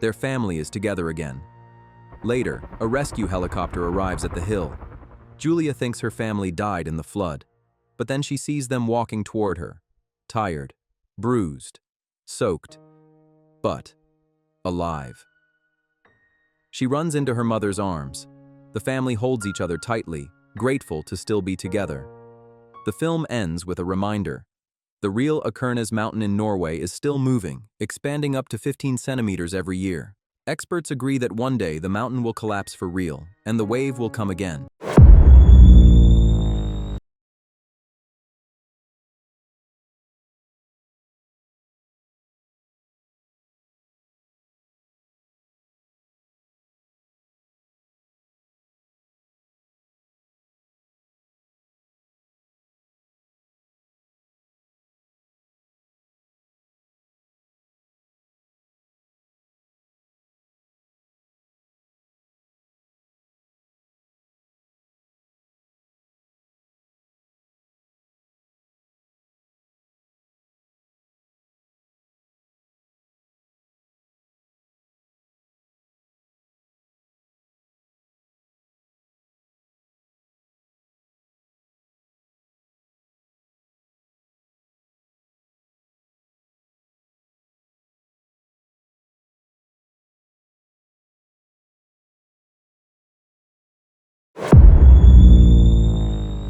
Their family is together again. Later, a rescue helicopter arrives at the hill. Julia thinks her family died in the flood, but then she sees them walking toward her, tired, bruised, soaked, but alive. She runs into her mother's arms. The family holds each other tightly, grateful to still be together. The film ends with a reminder. The real Akernes mountain in Norway is still moving, expanding up to 15 centimeters every year. Experts agree that one day the mountain will collapse for real, and the wave will come again.